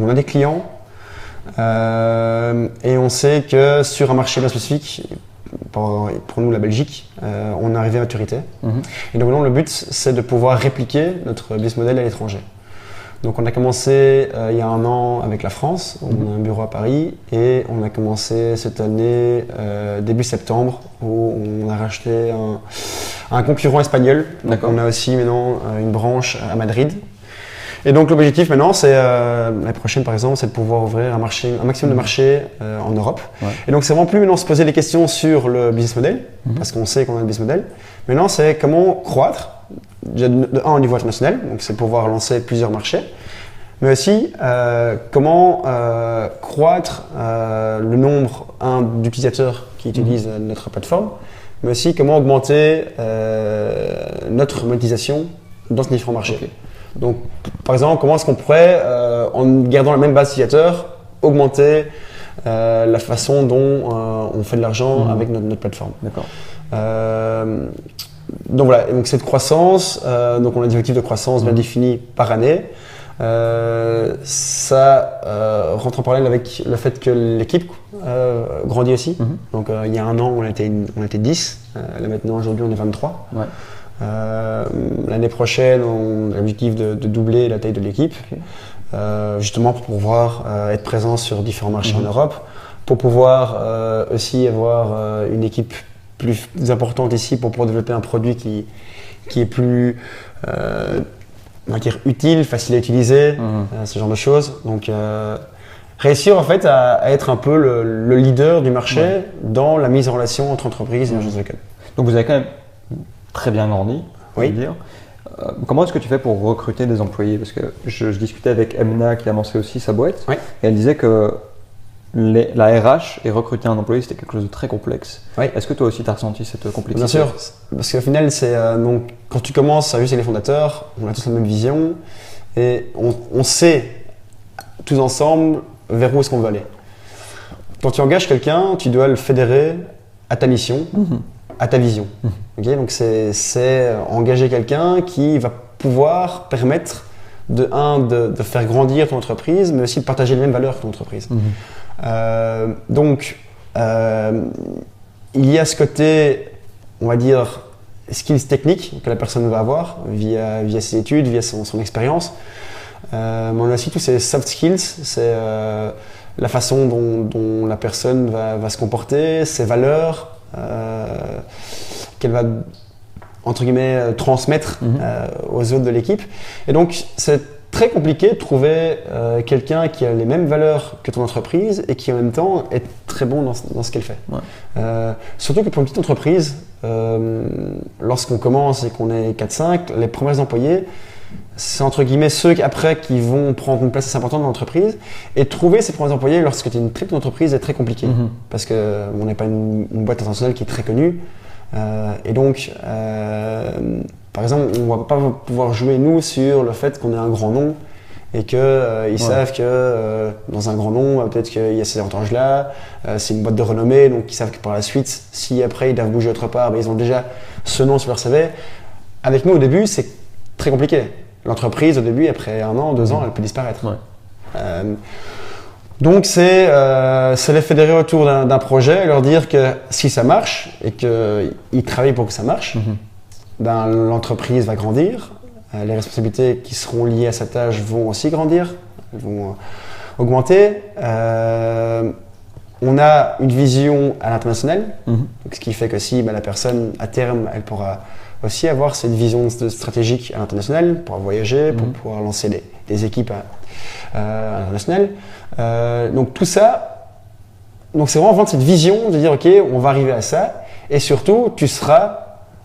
Speaker 1: On a des clients et on sait que sur un marché bien spécifique, pour nous la Belgique, on est arrivé à maturité. Et donc maintenant le but c'est de pouvoir répliquer notre business model à l'étranger. Donc on a commencé il y a 1 an avec la France, on a un bureau à Paris et on a commencé cette année début septembre où on a racheté un concurrent espagnol. Donc on a aussi maintenant une branche à Madrid. Et donc l'objectif maintenant, c'est l'année prochaine par exemple, c'est de pouvoir ouvrir un maximum de marchés en Europe. Et donc c'est vraiment plus maintenant se poser des questions sur le business model, parce qu'on sait qu'on a un business model. Maintenant c'est comment croître, au niveau international, donc c'est pouvoir lancer plusieurs marchés, mais aussi comment croître le nombre d'utilisateurs qui utilisent notre plateforme, mais aussi comment augmenter notre monétisation dans ces différents marchés. Okay. Donc, par exemple, comment est-ce qu'on pourrait, en gardant la même base d'utilisateurs, augmenter la façon dont on fait de l'argent avec notre plateforme.
Speaker 2: D'accord.
Speaker 1: Donc voilà, donc cette croissance, donc on a des objectifs de croissance bien définis par année. Ça rentre en parallèle avec le fait que l'équipe grandit aussi. Donc il y a 1 an, on était 10. Là maintenant, aujourd'hui, on est 23. Ouais. L'année prochaine, on a l'objectif de doubler la taille de l'équipe, justement pour pouvoir être présent sur différents marchés en Europe, pour pouvoir aussi avoir une équipe plus importante ici pour pouvoir développer un produit qui est plus on va dire utile, facile à utiliser, ce genre de choses. Donc réussir en fait à être un peu le leader du marché dans la mise en relation entre entreprises et agences de com.
Speaker 2: Donc vous avez quand même très bien grandi, on va dire. Comment est-ce que tu fais pour recruter des employés? Parce que je discutais avec Emna qui a lancé aussi sa boîte et elle disait que la RH et recruter un employé c'était quelque chose de très complexe. Est-ce que toi aussi tu as ressenti cette complexité?
Speaker 1: Bien sûr, parce qu'au final c'est donc quand tu commences juste avec les fondateurs, on a tous la même vision et on sait tous ensemble vers où est-ce qu'on veut aller. Quand tu engages quelqu'un, tu dois le fédérer à ta mission, à ta vision. Okay, donc c'est engager quelqu'un qui va pouvoir permettre de faire grandir ton entreprise, mais aussi de partager les mêmes valeurs que ton entreprise. Donc il y a ce côté, on va dire, skills techniques que la personne va avoir via ses études, via son expérience. Mais on a aussi tous ces soft skills, c'est la façon dont la personne va se comporter, ses valeurs, qu'elle va entre guillemets transmettre aux autres de l'équipe. Et donc c'est très compliqué de trouver quelqu'un qui a les mêmes valeurs que ton entreprise et qui en même temps est très bon dans ce qu'elle fait. Surtout que pour une petite entreprise, lorsqu'on commence et qu'on est 4-5, les premiers employés, c'est entre guillemets ceux après qui vont prendre une place assez importante dans l'entreprise. Et trouver ces premiers employés lorsque tu es une très petite entreprise est très compliqué. Parce qu'on n'est pas une boîte internationale qui est très connue. Et donc, par exemple, on ne va pas pouvoir jouer nous sur le fait qu'on ait un grand nom et qu'ils savent que dans un grand nom, peut-être qu'il y a ces avantages-là, c'est une boîte de renommée, donc ils savent que par la suite, si après ils doivent bouger autre part, ils ont déjà ce nom sur leur CV. Avec nous, au début, c'est très compliqué. L'entreprise, au début, après 1 an, 2 ans, elle peut disparaître. Donc, c'est les fédérer autour d'un projet et leur dire que si ça marche et qu'ils travaillent pour que ça marche, ben, l'entreprise va grandir. Les responsabilités qui seront liées à sa tâche vont aussi grandir, elles vont augmenter. On a une vision à l'international, donc ce qui fait que si la personne, à terme, elle pourra aussi avoir cette vision stratégique à l'international, pour voyager, pour pouvoir lancer des équipes à l'international. Donc tout ça, donc c'est vraiment vendre cette vision de dire ok, on va arriver à ça, et surtout tu seras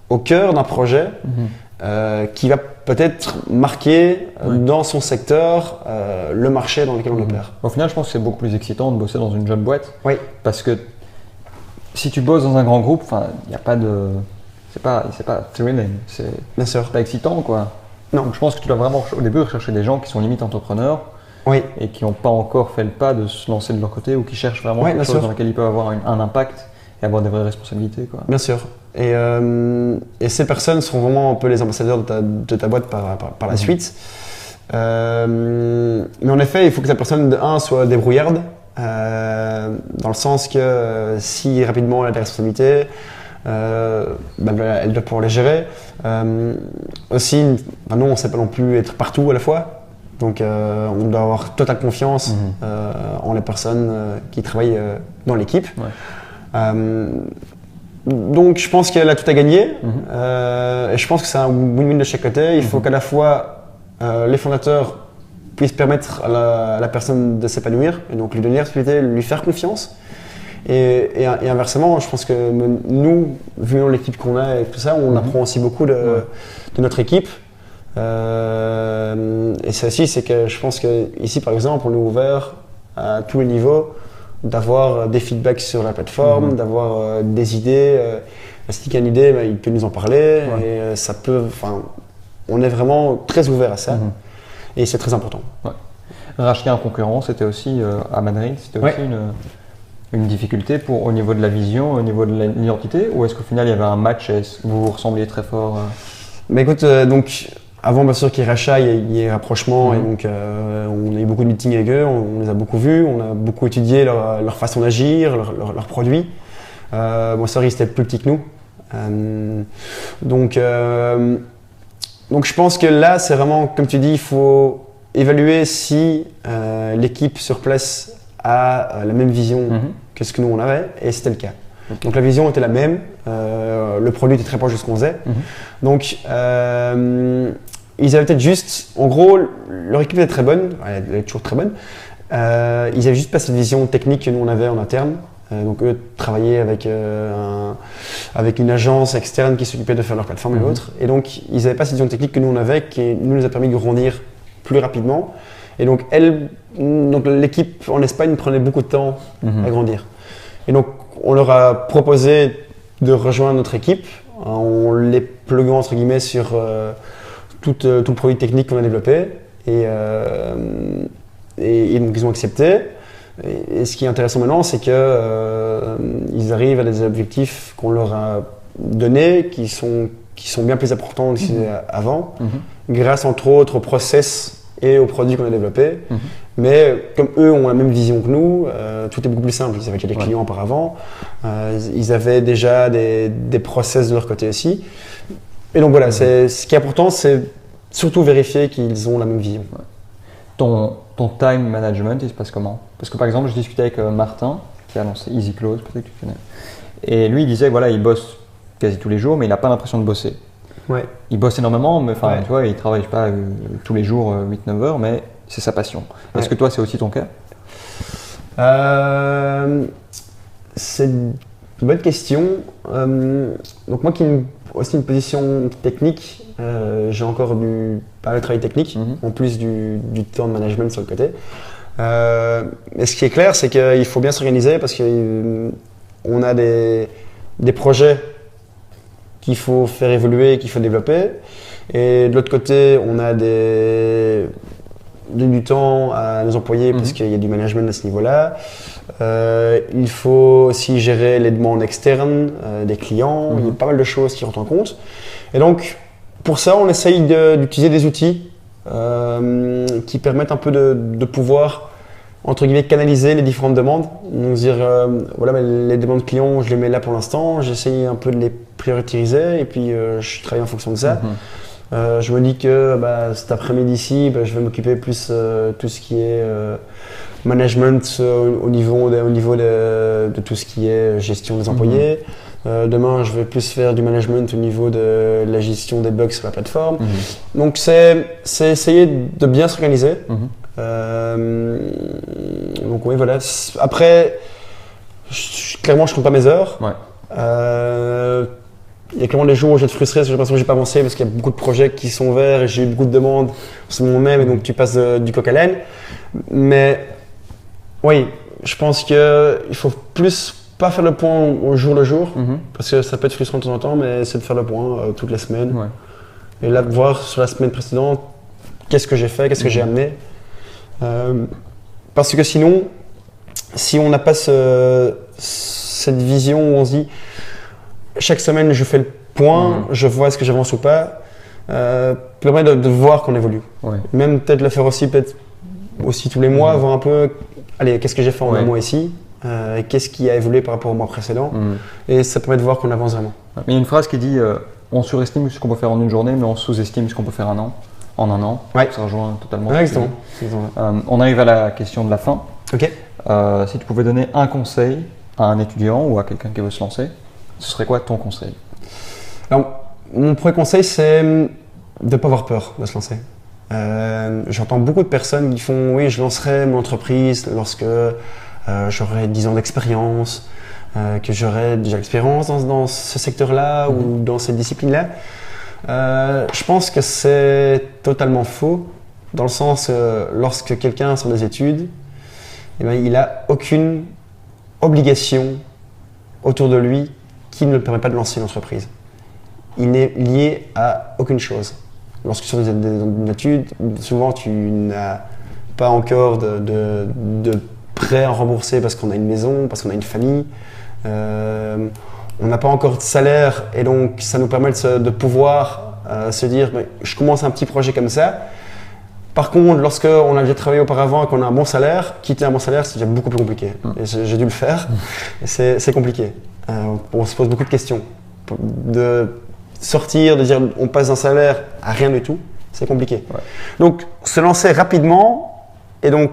Speaker 1: au cœur d'un projet qui va peut-être marquer dans son secteur le marché dans lequel on opère.
Speaker 2: Au final, je pense que c'est beaucoup plus excitant de bosser dans une jeune boîte.
Speaker 1: Oui.
Speaker 2: Parce que si tu bosses dans un grand groupe, il n'y a pas de... C'est pas thrilling,
Speaker 1: Bien sûr.
Speaker 2: pas excitant, quoi.
Speaker 1: Non.
Speaker 2: Donc je pense que tu dois vraiment, au début, rechercher des gens qui sont limite entrepreneurs et qui n'ont pas encore fait le pas de se lancer de leur côté ou qui cherchent vraiment quelque chose dans lequel ils peuvent avoir un impact et avoir des vraies responsabilités, quoi.
Speaker 1: Bien sûr. Et ces personnes seront vraiment un peu les ambassadeurs de ta boîte par la suite. Mais en effet, il faut que ta personne, de un, soit débrouillarde, dans le sens que si rapidement elle a des responsabilités, elle doit pouvoir les gérer. Aussi, nous, on ne sait pas non plus être partout à la fois. Donc, on doit avoir totale confiance en les personnes qui travaillent dans l'équipe. Donc, je pense qu'elle a tout à gagner. Et je pense que c'est un win-win de chaque côté. Il faut qu'à la fois les fondateurs puissent permettre à la personne de s'épanouir et donc lui donner la responsabilité, lui faire confiance. Et inversement, je pense que nous, vu l'équipe qu'on a et tout ça, on apprend aussi beaucoup de notre équipe. Et ça aussi, c'est que je pense qu'ici, par exemple, on est ouvert à tous les niveaux d'avoir des feedbacks sur la plateforme, d'avoir des idées. Si quelqu'un a une idée, il peut nous en parler. Et ça peut, on est vraiment très ouvert à ça. Et c'est très important.
Speaker 2: Racheter un concurrent, c'était aussi à Madrid, c'était aussi une difficulté au niveau de la vision, au niveau de l'identité, ou est-ce qu'au final il y avait un match et vous vous ressembliez très fort
Speaker 1: Mais écoute, donc avant bien sûr qu'il y ait rachat, il y ait rapprochement, et donc on a eu beaucoup de meetings avec eux, on les a beaucoup vus, on a beaucoup étudié leur façon d'agir, leurs produits. Bon, c'est vrai, ils étaient plus petits que nous. Donc je pense que là, c'est vraiment, comme tu dis, il faut évaluer si l'équipe sur place a la même vision que ce que nous on avait, et c'était le cas. Donc la vision était la même, le produit était très proche de ce qu'on faisait. Donc ils avaient peut-être juste, en gros, leur équipe était très bonne, elle est toujours très bonne. Ils avaient juste pas cette vision technique que nous on avait en interne. Donc eux travaillaient avec une agence externe qui s'occupait de faire leur plateforme et autres. Et donc ils n'avaient pas cette vision technique que nous on avait, qui nous a permis de grandir plus rapidement. Et donc l'équipe en Espagne prenait beaucoup de temps à grandir. Et donc on leur a proposé de rejoindre notre équipe en les pluguant entre guillemets sur tout le produit technique qu'on a développé. Et donc ils ont accepté. Et ce qui est intéressant maintenant, c'est qu'ils arrivent à des objectifs qu'on leur a donnés, qui sont bien plus importants que avant, grâce entre autres au process et aux produits qu'on a développés. Mais comme eux ont la même vision que nous, tout est beaucoup plus simple. Ils avaient déjà des clients auparavant, ils avaient déjà des process de leur côté aussi. Et donc voilà, ce qui est important, c'est surtout vérifier qu'ils ont la même vision.
Speaker 2: Ton time management, il se passe comment? Parce que par exemple, je discutais avec Martin, qui a lancé Easy Close, peut-être que tu connais. Et lui, il disait voilà, il bosse quasi tous les jours, mais il n'a pas l'impression de bosser. Il bosse énormément, mais tu vois, il travaille pas tous les jours 8-9 heures, mais c'est sa passion. Est-ce que toi, c'est aussi ton cas?
Speaker 1: C'est une bonne question. Donc moi, aussi une position technique. J'ai encore pas mal de travail technique, en plus du temps de management sur le côté. Mais ce qui est clair, c'est qu'il faut bien s'organiser parce qu'on a des projets qu'il faut faire évoluer, qu'il faut développer. Et de l'autre côté, on a du temps à nos employés parce qu'il y a du management à ce niveau-là. Il faut aussi gérer les demandes externes des clients. Il y a pas mal de choses qui rentrent en compte. Et donc, pour ça, on essaye d'utiliser des outils qui permettent un peu de pouvoir, entre guillemets, canaliser les différentes demandes. Donc dire, voilà, les demandes clients, je les mets là pour l'instant. J'essaye un peu de les prioriser et puis je travaille en fonction de ça. Je me dis que cet après-midi-ci, je vais m'occuper plus tout ce qui est management au niveau de tout ce qui est gestion des employés. Demain, je vais plus faire du management au niveau de la gestion des bugs sur la plateforme. Donc, c'est essayer de bien s'organiser. Donc, oui, voilà. Après, clairement, je ne compte pas mes heures. Il y a clairement des jours où j'ai été frustré parce que j'ai l'impression que j'ai pas avancé parce qu'il y a beaucoup de projets qui sont ouverts et j'ai eu beaucoup de demandes en ce moment même et donc tu passes du coq à l'âne. Mais oui, je pense qu'il faut plus pas faire le point au jour le jour parce que ça peut être frustrant de temps en temps, mais c'est de faire le point toutes les semaines. Et là, de voir sur la semaine précédente qu'est-ce que j'ai fait, qu'est-ce que j'ai amené. Parce que sinon, si on n'a pas cette vision où on se dit chaque semaine, je fais le point, je vois est-ce que j'avance ou pas, permet de voir qu'on évolue. Même peut-être le faire peut-être aussi tous les mois, voir un peu, allez, qu'est-ce que j'ai fait en un mois ici, qu'est-ce qui a évolué par rapport au mois précédent, et ça permet de voir qu'on avance vraiment.
Speaker 2: Mais il y a une phrase qui dit on surestime ce qu'on peut faire en une journée, mais on sous-estime ce qu'on peut faire en un an. Ça rejoint totalement.
Speaker 1: Exactement.
Speaker 2: On arrive à la question de la fin.
Speaker 1: Ok.
Speaker 2: Si tu pouvais donner un conseil à un étudiant ou à quelqu'un qui veut se lancer, ce serait quoi ton conseil?
Speaker 1: Alors, mon premier conseil, c'est de ne pas avoir peur de se lancer. J'entends beaucoup de personnes qui font « oui, je lancerai mon entreprise lorsque j'aurai 10 ans d'expérience, que j'aurai déjà l'expérience dans ce secteur-là ou dans cette discipline-là ». Je pense que c'est totalement faux, dans le sens lorsque quelqu'un sort des études, il n'a aucune obligation autour de lui qui ne le permet pas de lancer une entreprise. Il n'est lié à aucune chose. Lorsque tu sors des études, souvent tu n'as pas encore de prêt à rembourser parce qu'on a une maison, parce qu'on a une famille. On n'a pas encore de salaire et donc ça nous permet de pouvoir se dire je commence un petit projet comme ça. Par contre, lorsqu'on a déjà travaillé auparavant et qu'on a un bon salaire, quitter un bon salaire, c'est déjà beaucoup plus compliqué. Et j'ai dû le faire et c'est compliqué. On se pose beaucoup de questions. De sortir, de dire on passe d'un salaire à rien du tout, c'est compliqué. Donc, se lancer rapidement et donc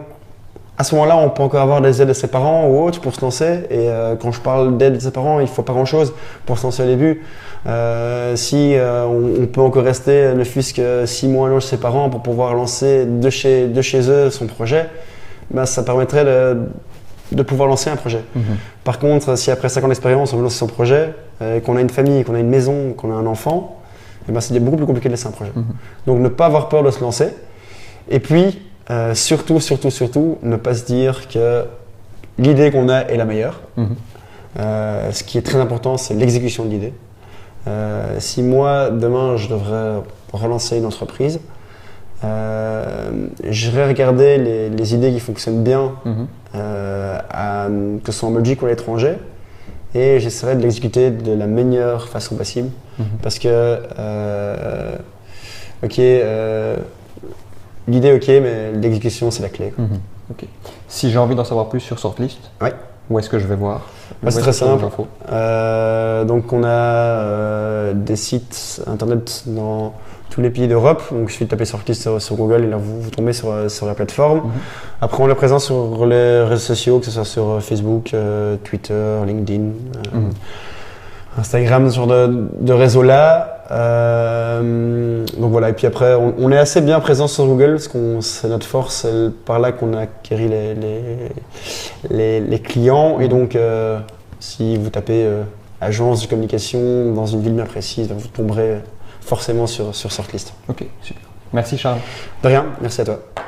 Speaker 1: à ce moment-là, on peut encore avoir des aides de ses parents ou autres pour se lancer. Et quand je parle d'aide de ses parents, il ne faut pas grand-chose pour se lancer au début. On peut encore rester ne fût-ce que 6 mois chez ses parents pour pouvoir lancer de chez eux son projet, ça permettrait de pouvoir lancer un projet. Par contre, si après 5 ans d'expérience, on veut lancer son projet, qu'on a une famille, qu'on a une maison, qu'on a un enfant, c'est beaucoup plus compliqué de laisser un projet. Donc ne pas avoir peur de se lancer. Et puis, surtout, ne pas se dire que l'idée qu'on a est la meilleure. Ce qui est très important, c'est l'exécution de l'idée. Si moi, demain, je devrais relancer une entreprise, j'irai regarder les idées qui fonctionnent bien, que ce soit en Belgique ou à l'étranger, et j'essaierai de l'exécuter de la meilleure façon possible. Parce que, l'idée ok, mais l'exécution c'est la clé.
Speaker 2: Si j'ai envie d'en savoir plus sur Sortlist, où est-ce que je vais voir?
Speaker 1: C'est très simple. Donc on a des sites internet dans tous les pays d'Europe. Donc il suffit de taper Sortlist sur Google et là vous tombez sur la plateforme. Après on est présent sur les réseaux sociaux, que ce soit sur Facebook, Twitter, LinkedIn, Instagram, ce genre de réseaux-là. Donc voilà, et puis après on est assez bien présent sur Google parce que c'est notre force, c'est par là qu'on a acquéri les clients. Et donc si vous tapez agence de communication dans une ville bien précise, vous tomberez forcément sur Sortlist.
Speaker 2: Ok, super. Merci Charles.
Speaker 1: De rien, merci à toi.